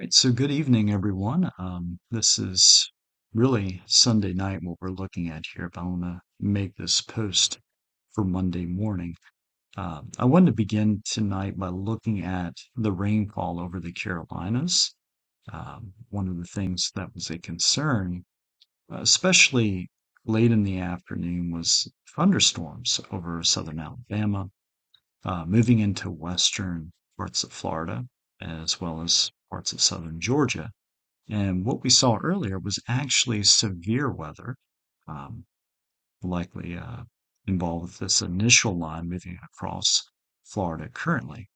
Right, so good evening, everyone. This is really Sunday night what we're looking at here, but I want to make this post for Monday morning. I wanted to begin tonight by looking at the rainfall over the Carolinas. One of the things that was a concern, especially late in the afternoon, was thunderstorms over southern Alabama, moving into western parts of Florida, as well as parts of southern Georgia. And what we saw earlier was actually severe weather, um, likely involved with this initial line moving across Florida currently.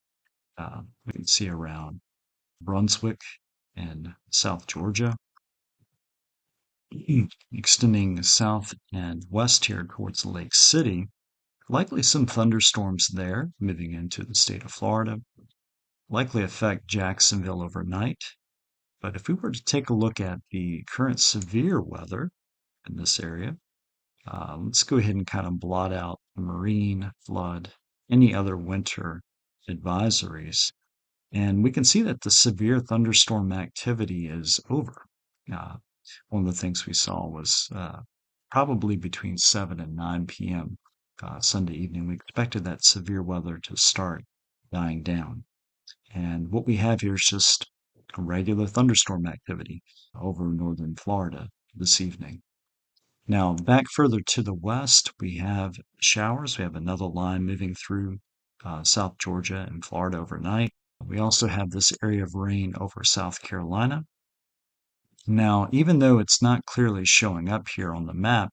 We can see around Brunswick and South Georgia, extending south and west here towards Lake City. Likely some thunderstorms there moving into the state of Florida. Likely affect Jacksonville overnight. But if we were to take a look at the current severe weather in this area, let's go ahead and kind of blot out marine, flood, any other winter advisories. And we can see that the severe thunderstorm activity is over. Uh, One of the things we saw was probably between 7 and 9 p.m. Sunday evening. We expected that severe weather to start dying down. And what we have here is just a regular thunderstorm activity over northern Florida this evening. Now, back further to the west, we have showers. We have another line moving through South Georgia and Florida overnight. We also have this area of rain over South Carolina. Now, even though it's not clearly showing up here on the map,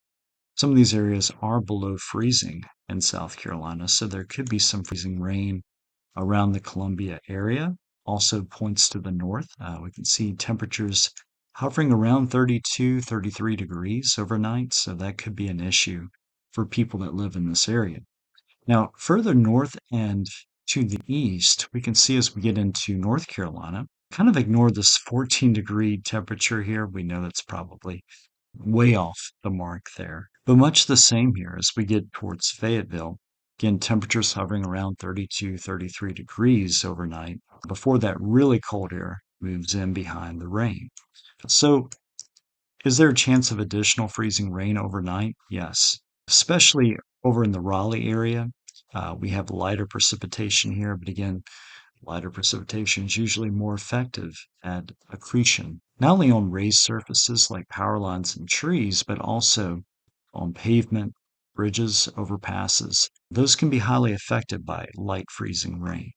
some of these areas are below freezing in South Carolina, so there could be some freezing rain around the Columbia area. Also points to the north. We can see temperatures hovering around 32, 33 degrees overnight, so that could be an issue for people that live in this area. Now, further north and to the east, we can see as we get into North Carolina, kind of ignore this 14-degree temperature here. We know that's probably way off the mark there. But much the same here as we get towards Fayetteville. Again, temperatures hovering around 32, 33 degrees overnight before that really cold air moves in behind the rain. So, is there a chance of additional freezing rain overnight? Yes, especially over in the Raleigh area. We have lighter precipitation here, but again, lighter precipitation is usually more effective at accretion, not only on raised surfaces like power lines and trees, but also on pavement, bridges, overpasses. Those can be highly affected by light freezing rain.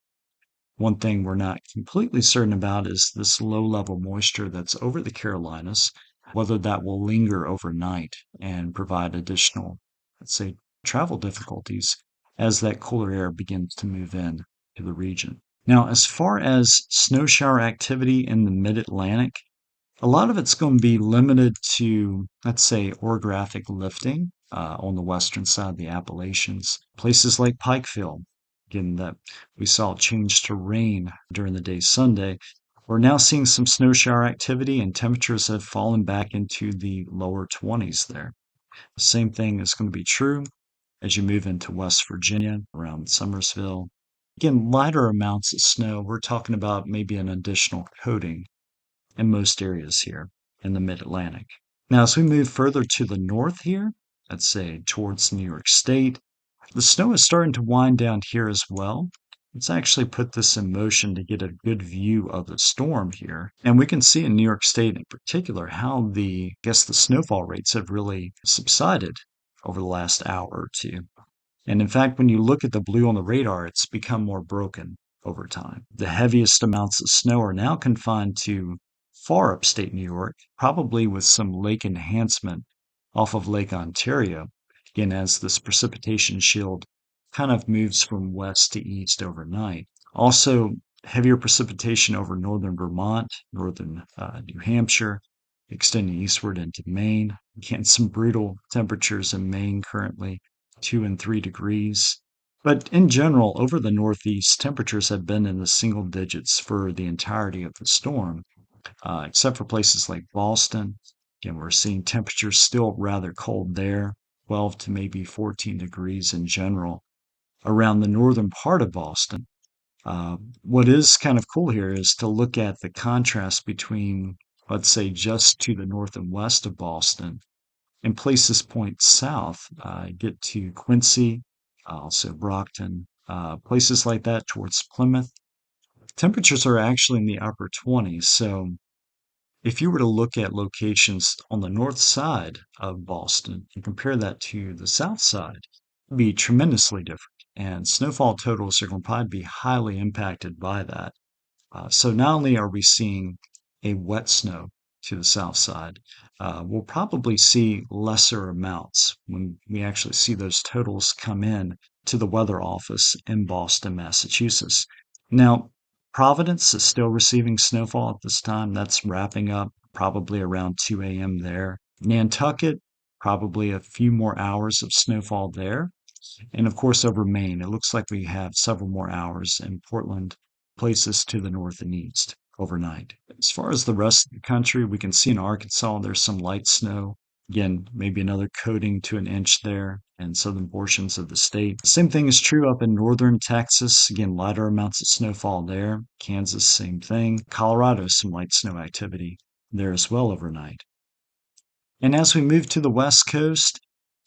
One thing we're not completely certain about is this low level moisture that's over the Carolinas, whether that will linger overnight and provide additional, let's say, travel difficulties as that cooler air begins to move in to the region. Now, as far as snow shower activity in the mid-Atlantic, a lot of it's going to be limited to, let's say, orographic lifting on the western side of the Appalachians. Places like Pikeville, again, that we saw change to rain during the day Sunday. We're now seeing some snow shower activity, and temperatures have fallen back into the lower 20s there. The same thing is going to be true as you move into West Virginia around Summersville. Again, lighter amounts of snow. We're talking about maybe an additional coating in most areas here in the mid-Atlantic. Now, as we move further to the north here, let's say towards New York State, the snow is starting to wind down here as well. Let's actually put this in motion to get a good view of the storm here. And we can see in New York State in particular how the snowfall rates have really subsided over the last hour or two. And in fact, when you look at the blue on the radar, it's become more broken over time. The heaviest amounts of snow are now confined to far upstate New York, probably with some lake enhancement off of Lake Ontario, again, as this precipitation shield kind of moves from west to east overnight. Also, heavier precipitation over northern Vermont, northern New Hampshire, extending eastward into Maine. Again, some brutal temperatures in Maine currently, 2 and 3 degrees. But in general, over the Northeast, temperatures have been in the single digits for the entirety of the storm, except for places like Boston. Again, we're seeing temperatures still rather cold there, 12 to maybe 14 degrees in general. Around the northern part of Boston, What is kind of cool here is to look at the contrast between, let's say, just to the north and west of Boston and places point south, get to Quincy, also Brockton, places like that towards Plymouth. Temperatures are actually in the upper 20s. So if you were to look at locations on the north side of Boston and compare that to the south side, it'd be tremendously different. And snowfall totals are going to probably be highly impacted by that. So not only are we seeing a wet snow to the south side, we'll probably see lesser amounts when we actually see those totals come in to the weather office in Boston, Massachusetts. Now, Providence is still receiving snowfall at this time. That's wrapping up probably around 2 a.m. there. Nantucket, probably a few more hours of snowfall there. And of course, over Maine, it looks like we have several more hours in Portland, places to the north and east overnight. As far as the rest of the country, we can see in Arkansas there's some light snow. Again, maybe another coating to an inch there in southern portions of the state. Same thing is true up in northern Texas. Again, lighter amounts of snowfall there. Kansas, same thing. Colorado, some light snow activity there as well overnight. And as we move to the West Coast,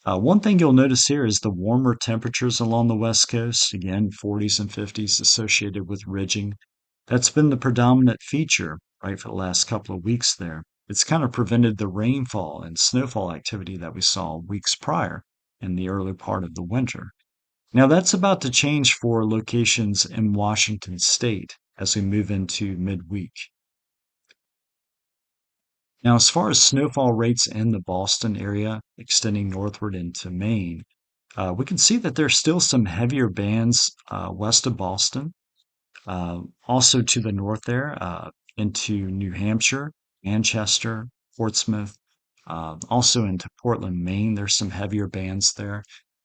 one thing you'll notice here is the warmer temperatures along the West Coast. Again, 40s and 50s associated with ridging. That's been the predominant feature, right, for the last couple of weeks there. It's kind of prevented the rainfall and snowfall activity that we saw weeks prior in the early part of the winter. Now, that's about to change for locations in Washington state as we move into midweek. Now, as far as snowfall rates in the Boston area, extending northward into Maine, we can see that there's still some heavier bands west of Boston, also to the north there, into New Hampshire, Manchester, Portsmouth, also into Portland, Maine. There's some heavier bands there.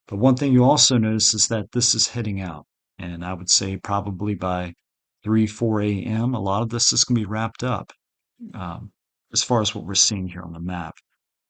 But one thing you also notice is that this is heading out. And I would say probably by 3, 4 a.m., a lot of this is going to be wrapped up um, as far as what we're seeing here on the map.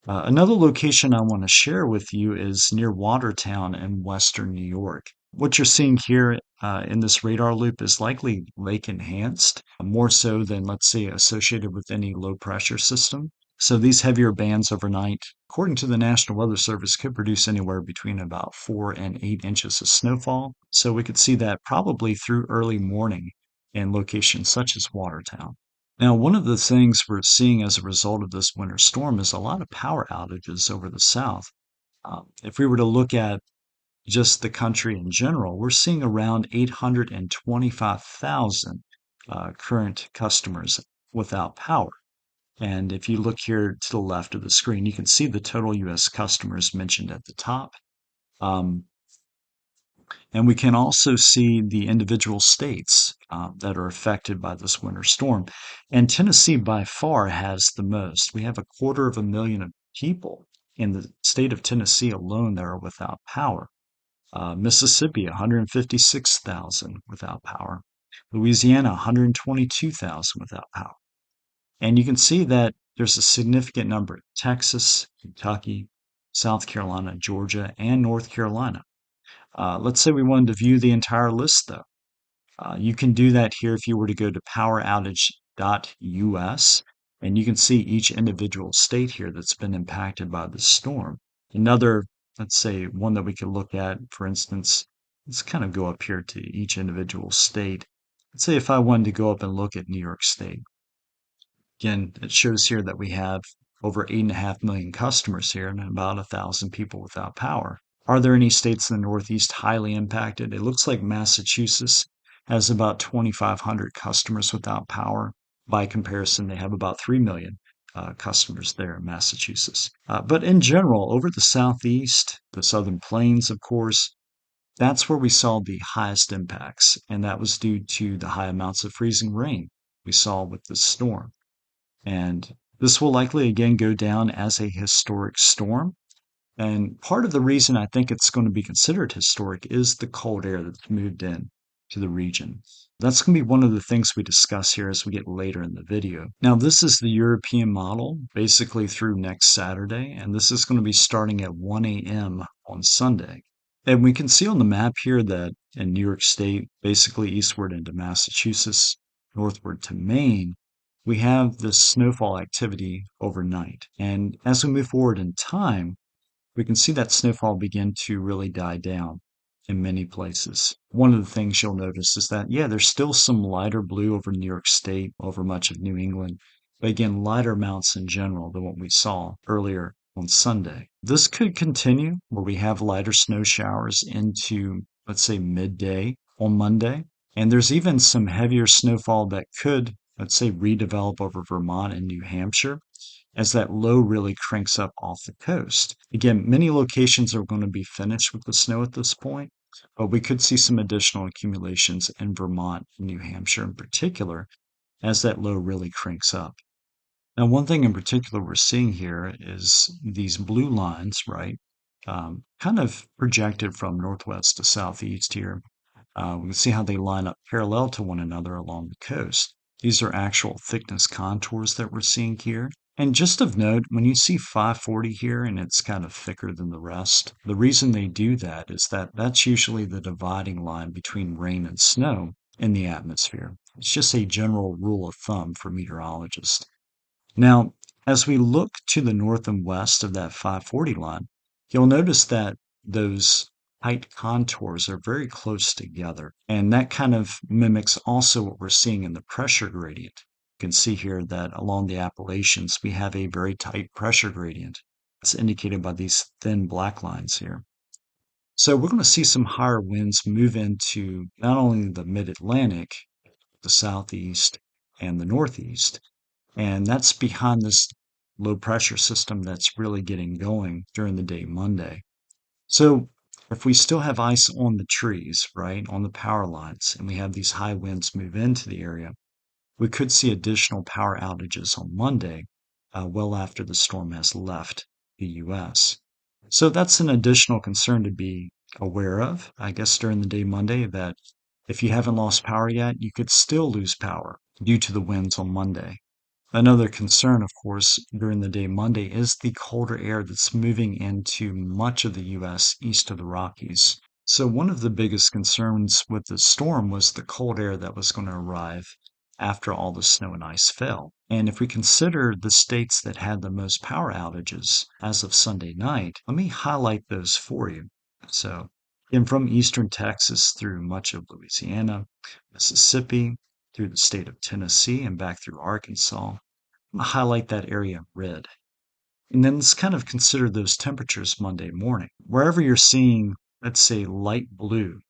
Another location I want to share with you is near Watertown in western New York. What you're seeing here in this radar loop is likely lake enhanced, more so than, let's say, associated with any low pressure system. So these heavier bands overnight, according to the National Weather Service, could produce anywhere between about 4 and 8 inches of snowfall. So we could see that probably through early morning in locations such as Watertown. Now, one of the things we're seeing as a result of this winter storm is a lot of power outages over the south. If we were to look at just the country in general, we're seeing around 825,000 current customers without power. And if you look here to the left of the screen, you can see the total U.S. customers mentioned at the top. Um, and we can also see the individual states that are affected by this winter storm. And Tennessee by far has the most. We have 250,000 of people in the state of Tennessee alone that are without power. Mississippi, 156,000 without power. Louisiana, 122,000 without power. And you can see that there's a significant number: Texas, Kentucky, South Carolina, Georgia, and North Carolina. Let's say we wanted to view the entire list, though. You can do that here if you were to go to poweroutage.us, and you can see each individual state here that's been impacted by the storm. Another, let's say, one that we could look at, for instance, let's kind of go up here to each individual state. Let's say if I wanted to go up and look at New York State. Again, it shows here that we have over 8.5 million customers here and about 1,000 people without power. Are there any states in the Northeast highly impacted? It looks like Massachusetts has about 2,500 customers without power. By comparison, they have about 3 million customers there in Massachusetts. But in general, over the Southeast, the Southern Plains, of course, that's where we saw the highest impacts. And that was due to the high amounts of freezing rain we saw with the storm. And this will likely again go down as a historic storm. And part of the reason I think it's going to be considered historic is the cold air that's moved in to the region. That's going to be one of the things we discuss here as we get later in the video. Now, this is the European model, basically through next Saturday, and this is going to be starting at 1 a.m. on Sunday. And we can see on the map here that in New York State, basically eastward into Massachusetts, northward to Maine, we have this snowfall activity overnight. And as we move forward in time, we can see that snowfall begin to really die down in many places. One of the things you'll notice is that, yeah, there's still some lighter blue over New York State, over much of New England, but again, lighter amounts in general than what we saw earlier on Sunday. This could continue where we have lighter snow showers into, let's say, midday on Monday. And there's even some heavier snowfall that could, let's say, redevelop over Vermont and New Hampshire as that low really cranks up off the coast. Again, many locations are going to be finished with the snow at this point, but we could see some additional accumulations in Vermont and New Hampshire in particular as that low really cranks up. Now, one thing in particular we're seeing here is these blue lines, right? Kind of projected from northwest to southeast here. We can see how they line up parallel to one another along the coast. These are actual thickness contours that we're seeing here. And just of note, when you see 540 here and it's kind of thicker than the rest, the reason they do that is that that's usually the dividing line between rain and snow in the atmosphere. It's just a general rule of thumb for meteorologists. Now, as we look to the north and west of that 540 line, you'll notice that those height contours are very close together. And that kind of mimics also what we're seeing in the pressure gradient. You can see here that along the Appalachians, we have a very tight pressure gradient. It's indicated by these thin black lines here. So we're going to see some higher winds move into not only the mid-Atlantic, the southeast, and the northeast, and that's behind this low pressure system that's really getting going during the day Monday. So if we still have ice on the trees, right, on the power lines, and we have these high winds move into the area, we could see additional power outages on Monday, well after the storm has left the US. So that's an additional concern to be aware of, I guess, during the day Monday, that if you haven't lost power yet, you could still lose power due to the winds on Monday. Another concern, of course, during the day Monday is the colder air that's moving into much of the U.S. east of the Rockies. So, one of the biggest concerns with the storm was the cold air that was going to arrive after all the snow and ice fell. And if we consider the states that had the most power outages as of Sunday night, let me highlight those for you. So, again, from eastern Texas through much of Louisiana, Mississippi, through the state of Tennessee, and back through Arkansas, highlight that area in red. And then let's kind of consider those temperatures Monday morning. Wherever you're seeing, let's say, light blue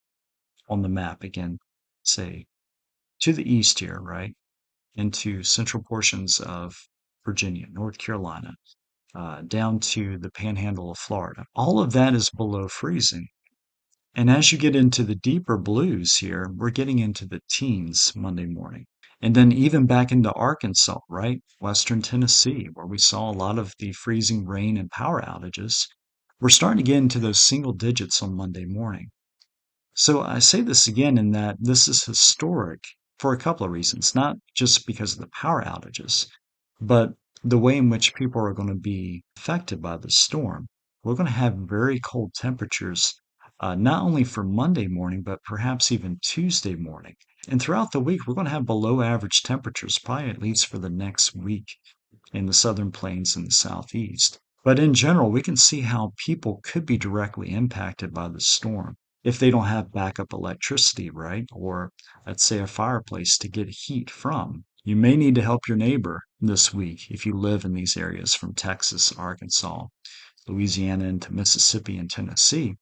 on the map, again, say to the east here, right, into central portions of Virginia, North Carolina, down to the panhandle of Florida. All of that is below freezing. And as you get into the deeper blues here, we're getting into the teens Monday morning. And then even back into Arkansas, right? Western Tennessee, where we saw a lot of the freezing rain and power outages. We're starting to get into those single digits on Monday morning. So I say this again in that this is historic for a couple of reasons, not just because of the power outages, but the way in which people are going to be affected by the storm. We're going to have very cold temperatures, not only for Monday morning, but perhaps even Tuesday morning. And throughout the week, we're going to have below average temperatures, probably at least for the next week in the southern plains and the southeast. But in general, we can see how people could be directly impacted by the storm if they don't have backup electricity, right? Or let's say a fireplace to get heat from. You may need to help your neighbor this week if you live in these areas from Texas, Arkansas, Louisiana into Mississippi and Tennessee.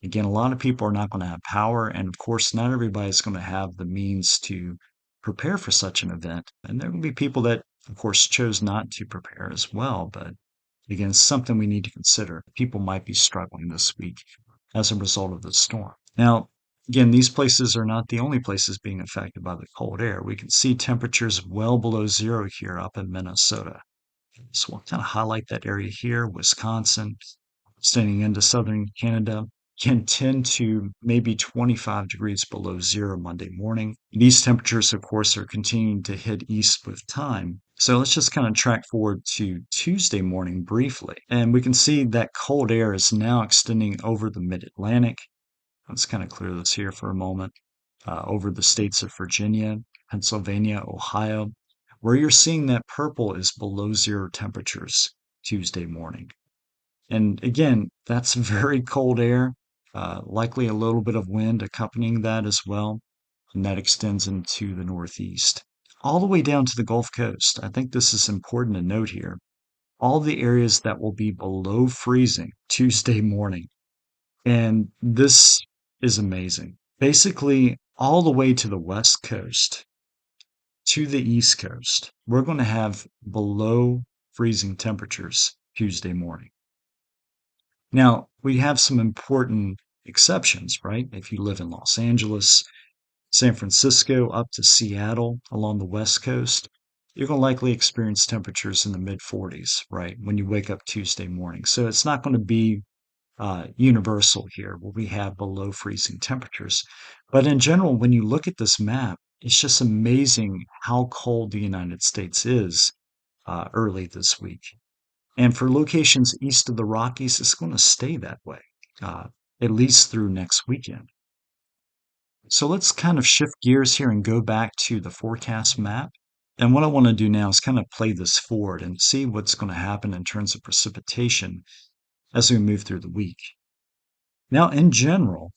Again, a lot of people are not going to have power, and of course, not everybody's going to have the means to prepare for such an event. And there will be people that, of course, chose not to prepare as well. But again, it's something we need to consider. People might be struggling this week as a result of the storm. Now, again, these places are not the only places being affected by the cold air. We can see temperatures well below zero here up in Minnesota. So we'll kind of highlight that area here, Wisconsin, extending into southern Canada, can 10 to maybe 25 degrees below zero Monday morning. These temperatures, of course, are continuing to head east with time. So let's just kind of track forward to Tuesday morning briefly. And we can see that cold air is now extending over the mid-Atlantic. Let's kind of clear this here for a moment. Over the states of Virginia, Pennsylvania, Ohio, where you're seeing that purple is below zero temperatures Tuesday morning. And again, that's very cold air, likely a little bit of wind accompanying that as well. And that extends into the northeast, all the way down to the Gulf Coast. I think this is important to note here. All the areas that will be below freezing Tuesday morning. And this is amazing. Basically, all the way to the west coast, to the east coast, we're going to have below freezing temperatures Tuesday morning. Now, we have some important exceptions, right? If you live in Los Angeles, San Francisco, up to Seattle along the west coast, you're going to likely experience temperatures in the mid 40s, right? When you wake up Tuesday morning. So it's not going to be universal here where we have below freezing temperatures. But in general, when you look at this map, it's just amazing how cold the United States is early this week. And for locations east of the Rockies, it's going to stay that way, uh, at least through next weekend. So let's kind of shift gears here and go back to the forecast map. And what I want to do now is kind of play this forward and see what's going to happen in terms of precipitation as we move through the week. Now, in general,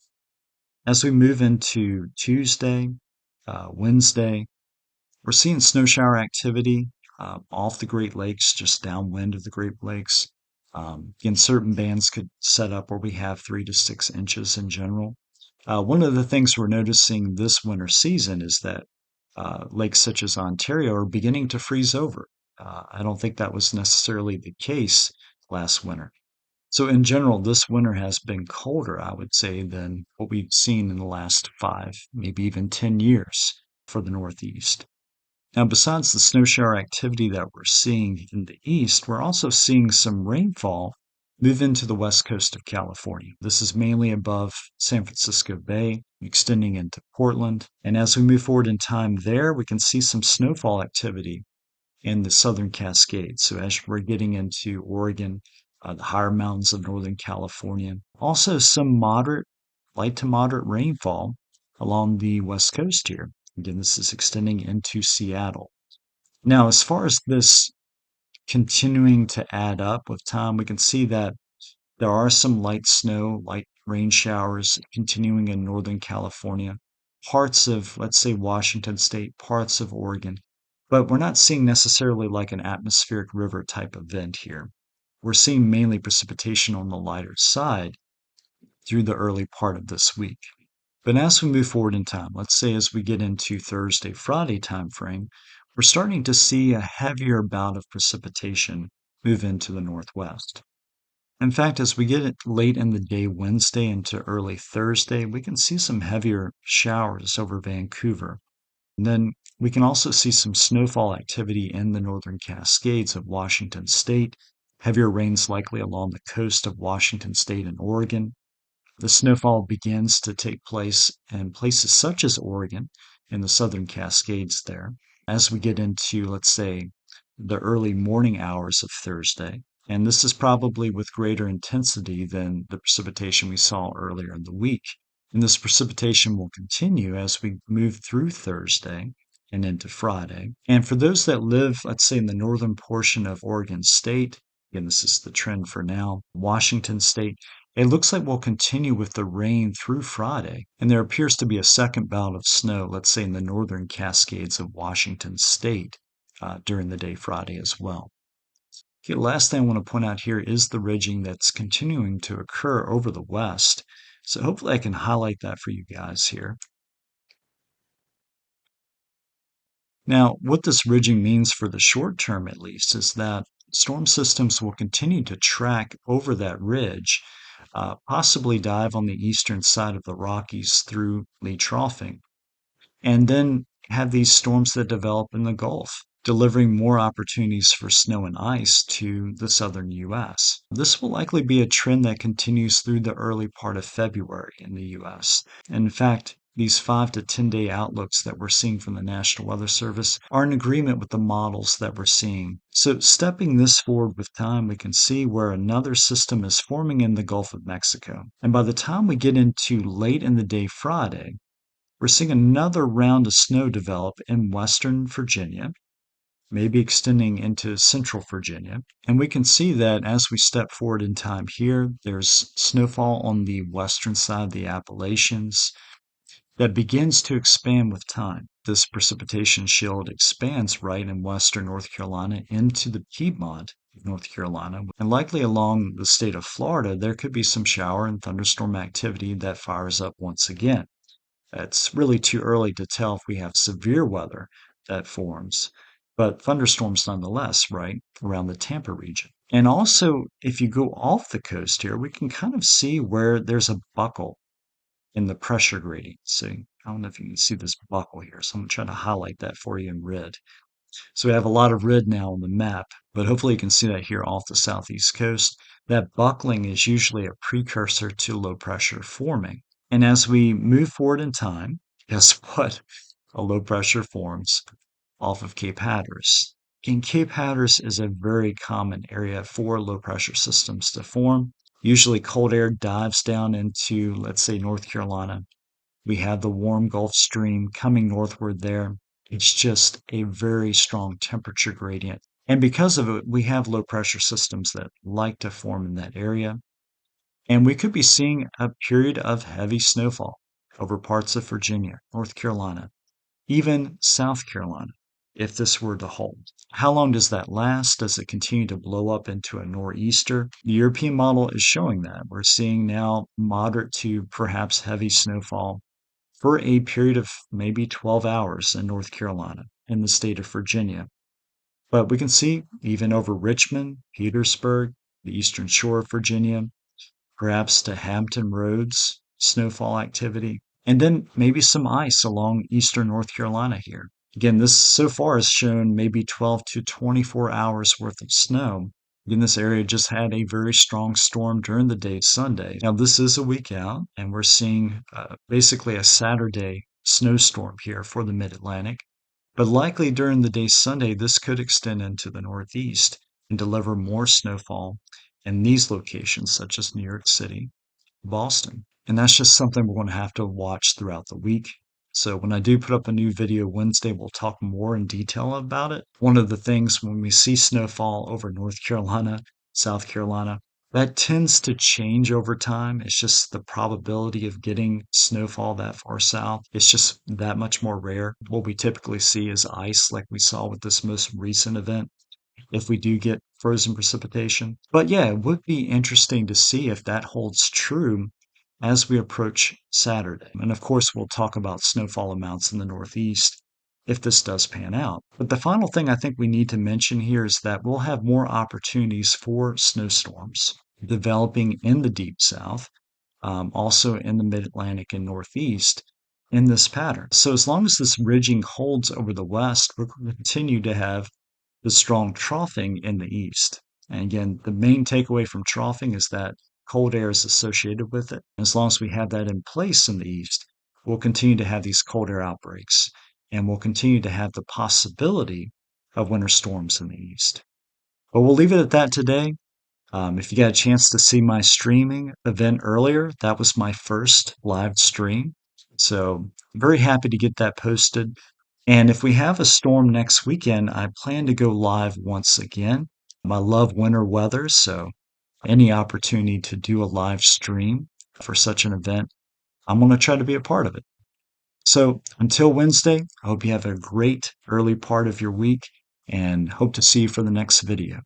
as we move into Tuesday, Wednesday, we're seeing snow shower activity off the Great Lakes, just downwind of the Great Lakes. Again, certain bands could set up where we have 3 to 6 inches in general. One of the things we're noticing this winter season is that lakes such as Ontario are beginning to freeze over. I don't think that was necessarily the case last winter. So in general, this winter has been colder, I would say, than what we've seen in the last 5, maybe even 10 years for the Northeast. Now, besides the snow shower activity that we're seeing in the east, we're also seeing some rainfall move into the west coast of California. This is mainly above San Francisco Bay, extending into Portland. And as we move forward in time there, we can see some snowfall activity in the southern Cascades. So as we're getting into Oregon, the higher mountains of Northern California, also some moderate, light to moderate rainfall along the west coast here. Again, this is extending into Seattle. Now, as far as this continuing to add up with time, we can see that there are some light snow, light rain showers continuing in Northern California, parts of, let's say, Washington State, parts of Oregon, but we're not seeing necessarily like an atmospheric river type event here. We're seeing mainly precipitation on the lighter side through the early part of this week. But as we move forward in time, let's say as we get into Thursday, Friday timeframe, we're starting to see a heavier bout of precipitation move into the northwest. In fact, as we get it late in the day, Wednesday into early Thursday, we can see some heavier showers over Vancouver. And then we can also see some snowfall activity in the northern Cascades of Washington State, heavier rains likely along the coast of Washington State and Oregon. The snowfall begins to take place in places such as Oregon in the southern Cascades there. As we get into, let's say, the early morning hours of Thursday, and this is probably with greater intensity than the precipitation we saw earlier in the week. And this precipitation will continue as we move through Thursday and into Friday. And for those that live, let's say, in the northern portion of Oregon State, again, this is the trend for now, Washington State, it looks like we'll continue with the rain through Friday. And there appears to be a second bout of snow, let's say, in the northern Cascades of Washington State during the day Friday as well. Okay, last thing I want to point out here is the ridging that's continuing to occur over the west. So hopefully I can highlight that for you guys here. Now, what this ridging means for the short term, at least, is that storm systems will continue to track over that ridge, possibly dive on the eastern side of the Rockies through Lee troughing, and then have these storms that develop in the Gulf, delivering more opportunities for snow and ice to the southern U.S. This will likely be a trend that continues through the early part of February in the U.S. In fact, these 5 to 10 day outlooks that we're seeing from the National Weather Service are in agreement with the models that we're seeing. So, stepping this forward with time, we can see where another system is forming in the Gulf of Mexico. And by the time we get into late in the day Friday, we're seeing another round of snow develop in western Virginia, maybe extending into central Virginia. And we can see that as we step forward in time here, there's snowfall on the western side of the Appalachians that begins to expand with time. This precipitation shield expands right in western North Carolina into the Piedmont of North Carolina, and likely along the state of Florida, there could be some shower and thunderstorm activity that fires up once again. It's really too early to tell if we have severe weather that forms, but thunderstorms nonetheless, right, around the Tampa region. And also, if you go off the coast here, we can kind of see where there's a buckle in the pressure gradient. So I don't know if you can see this buckle here. So I'm going to try to highlight that for you in red. So we have a lot of red now on the map, but hopefully you can see that here off the southeast coast. That buckling is usually a precursor to low pressure forming. And as we move forward in time, guess what? A low pressure forms off of Cape Hatteras. And Cape Hatteras is a very common area for low pressure systems to form. Usually cold air dives down into, let's say, North Carolina. We have the warm Gulf Stream coming northward there. It's just a very strong temperature gradient. And because of it, we have low pressure systems that like to form in that area. And we could be seeing a period of heavy snowfall over parts of Virginia, North Carolina, even South Carolina, if this were to hold. How long does that last? Does it continue to blow up into a nor'easter? The European model is showing that. We're seeing now moderate to perhaps heavy snowfall for a period of maybe 12 hours in North Carolina, in the state of Virginia. But we can see even over Richmond, Petersburg, the eastern shore of Virginia, perhaps to Hampton Roads, snowfall activity, and then maybe some ice along eastern North Carolina here. Again, this so far has shown maybe 12 to 24 hours worth of snow. Again, this area just had a very strong storm during the day Sunday. Now, this is a week out, and we're seeing basically a Saturday snowstorm here for the mid Atlantic. But likely during the day Sunday, this could extend into the Northeast and deliver more snowfall in these locations, such as New York City, Boston. And that's just something we're going to have to watch throughout the week. So when I do put up a new video Wednesday, we'll talk more in detail about it. One of the things when we see snowfall over North Carolina, South Carolina, that tends to change over time. It's just the probability of getting snowfall that far south. It's just that much more rare. What we typically see is ice, like we saw with this most recent event, if we do get frozen precipitation. But yeah, it would be interesting to see if that holds true as we approach Saturday. And of course, we'll talk about snowfall amounts in the Northeast if this does pan out. But the final thing I think we need to mention here is that we'll have more opportunities for snowstorms developing in the deep south, also in the mid Atlantic and Northeast in this pattern. So, as long as this ridging holds over the west, we're going to continue to have the strong troughing in the east. And again, the main takeaway from troughing is that cold air is associated with it. As long as we have that in place in the east, we'll continue to have these cold air outbreaks and we'll continue to have the possibility of winter storms in the east. But we'll leave it at that today. If you got a chance to see my streaming event earlier, that was my first live stream. So, very happy to get that posted. And if we have a storm next weekend, I plan to go live once again. I love winter weather, so any opportunity to do a live stream for such an event, I'm going to try to be a part of it. So until Wednesday, I hope you have a great early part of your week and hope to see you for the next video.